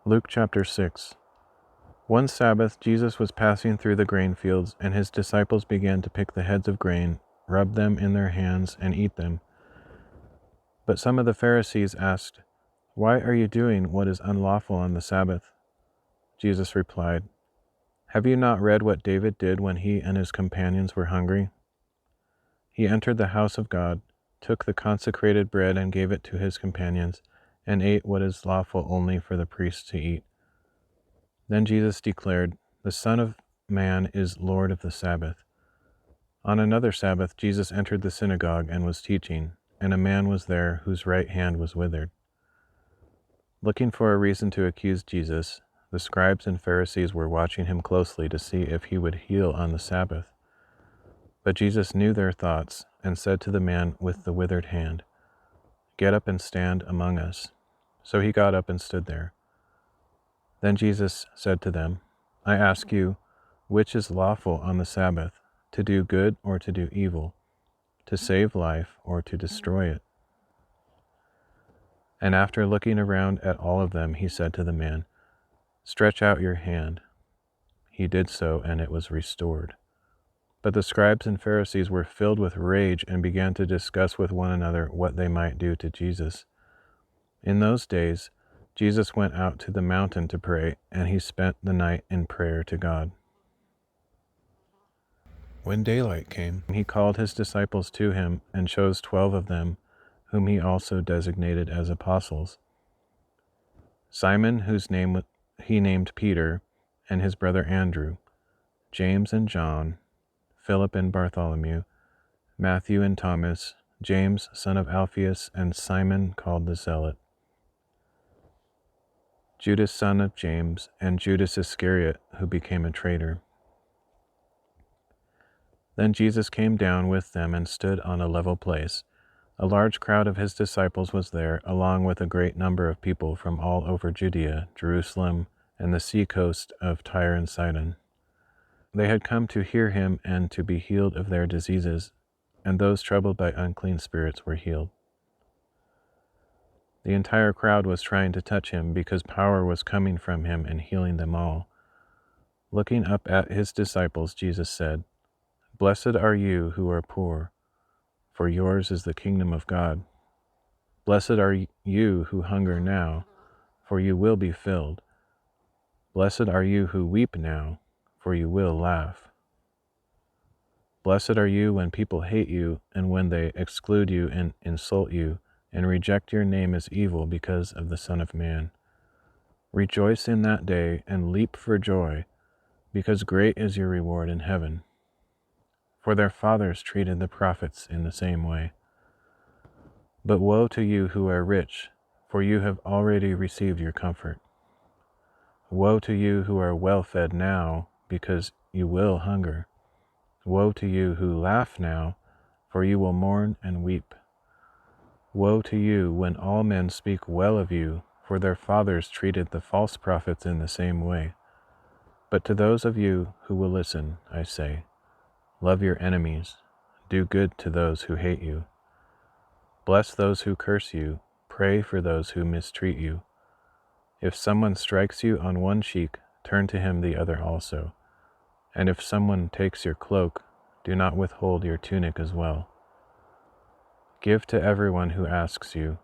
Luke chapter 6. One Sabbath, Jesus was passing through the grain fields, and his disciples began to pick the heads of grain, rub them in their hands, and eat them. But some of the Pharisees asked, "Why are you doing what is unlawful on the Sabbath?" Jesus replied, "Have you not read what David did when he and his companions were hungry? He entered the house of God, took the consecrated bread and gave it to his companions, and ate what is lawful only for the priests to eat. Then Jesus declared, 'The Son of Man is Lord of the Sabbath.' On another Sabbath, Jesus entered the synagogue and was teaching, and a man was there whose right hand was withered. Looking for a reason to accuse Jesus, the scribes and Pharisees were watching him closely to see if he would heal on the Sabbath. But Jesus knew their thoughts and said to the man with the withered hand, 'Get up and stand among us.' So he got up and stood there. Then Jesus said to them, 'I ask you, which is lawful on the Sabbath, to do good or to do evil, to save life or to destroy it?' And after looking around at all of them, he said to the man, 'Stretch out your hand.' He did so, and it was restored. But the scribes and Pharisees were filled with rage and began to discuss with one another what they might do to Jesus. In those days, Jesus went out to the mountain to pray, and he spent the night in prayer to God. When daylight came, he called his disciples to him and chose 12 of them, whom he also designated as apostles: Simon, whose name he named Peter, and his brother Andrew, James and John, Philip and Bartholomew, Matthew and Thomas, James son of Alphaeus, and Simon called the Zealot, Judas son of James, and Judas Iscariot, who became a traitor. Then Jesus came down with them and stood on a level place. A large crowd of his disciples was there, along with a great number of people from all over Judea, Jerusalem, and the sea coast of Tyre and Sidon. They had come to hear him and to be healed of their diseases, and those troubled by unclean spirits were healed. The entire crowd was trying to touch him, because power was coming from him and healing them all. Looking up at his disciples, Jesus said, "Blessed are you who are poor, for yours is the kingdom of God. Blessed are you who hunger now, for you will be filled. Blessed are you who weep now, for you will laugh. Blessed are you when people hate you, and when they exclude you and insult you, and reject your name as evil because of the Son of Man. Rejoice in that day and leap for joy, because great is your reward in heaven. For their fathers treated the prophets in the same way. But woe to you who are rich, for you have already received your comfort. Woe to you who are well fed now, because you will hunger. Woe to you who laugh now, for you will mourn and weep. Woe to you when all men speak well of you, for their fathers treated the false prophets in the same way. But to those of you who will listen, I say, love your enemies, do good to those who hate you. Bless those who curse you, pray for those who mistreat you. If someone strikes you on one cheek, turn to him the other also. And if someone takes your cloak, do not withhold your tunic as well. Give to everyone who asks you,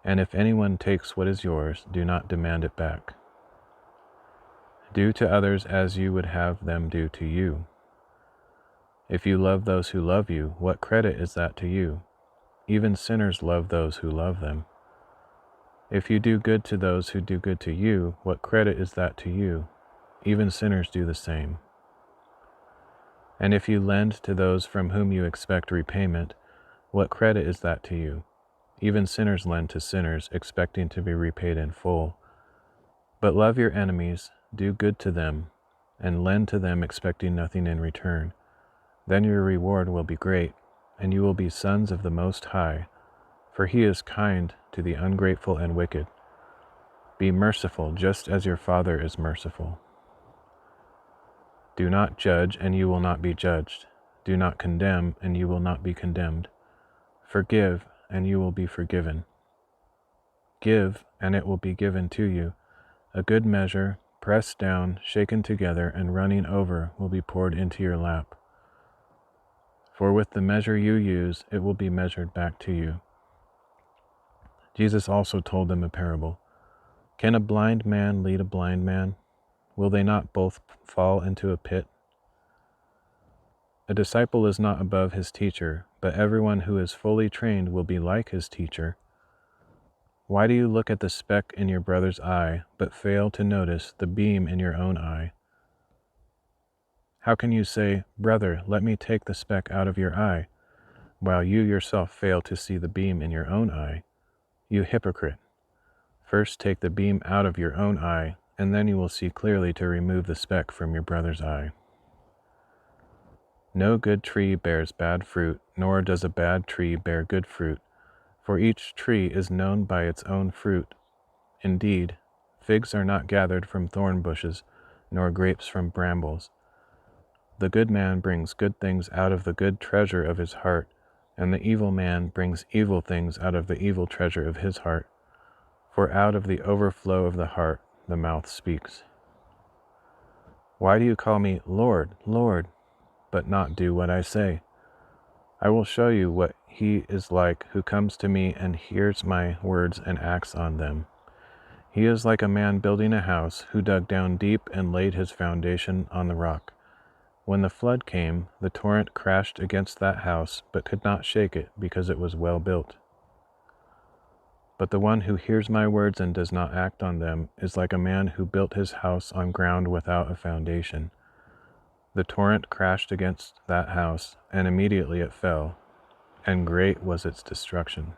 and if anyone takes what is yours, do not demand it back. Do to others as you would have them do to you. If you love those who love you, what credit is that to you? Even sinners love those who love them. If you do good to those who do good to you, what credit is that to you? Even sinners do the same. And if you lend to those from whom you expect repayment, what credit is that to you? Even sinners lend to sinners, expecting to be repaid in full. But love your enemies, do good to them, and lend to them expecting nothing in return. Then your reward will be great, and you will be sons of the Most High, for he is kind to the ungrateful and wicked. Be merciful, just as your Father is merciful. Do not judge, and you will not be judged. Do not condemn, and you will not be condemned. Forgive, and you will be forgiven. Give, and it will be given to you. A good measure, pressed down, shaken together, and running over, will be poured into your lap. For with the measure you use, it will be measured back to you." Jesus also told them a parable. "Can a blind man lead a blind man? Will they not both fall into a pit? A disciple is not above his teacher, but everyone who is fully trained will be like his teacher. Why do you look at the speck in your brother's eye, but fail to notice the beam in your own eye? How can you say, 'Brother, let me take the speck out of your eye,' while you yourself fail to see the beam in your own eye? You hypocrite! First take the beam out of your own eye, and then you will see clearly to remove the speck from your brother's eye. No good tree bears bad fruit, nor does a bad tree bear good fruit, for each tree is known by its own fruit. Indeed, figs are not gathered from thorn bushes, nor grapes from brambles. The good man brings good things out of the good treasure of his heart, and the evil man brings evil things out of the evil treasure of his heart. For out of the overflow of the heart the mouth speaks. Why do you call me Lord, Lord, but not do what I say? I will show you what he is like who comes to me and hears my words and acts on them. He is like a man building a house who dug down deep and laid his foundation on the rock. When the flood came, the torrent crashed against that house, but could not shake it because it was well built. But the one who hears my words and does not act on them is like a man who built his house on ground without a foundation. The torrent crashed against that house, and immediately it fell, and great was its destruction."